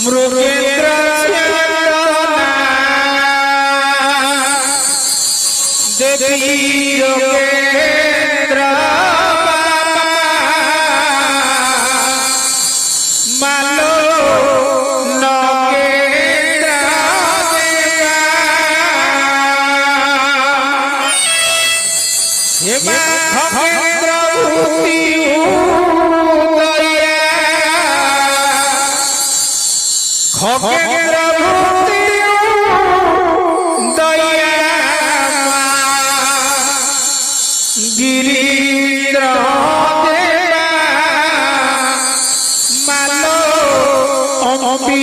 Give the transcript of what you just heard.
मृगेन्द्र देवी योगेन्द्र मालो नगेन्द्र देवा खगेन्द्र भूति खगेन्द्र भूति दया गिरीन्द्र देवा मालो अम्बी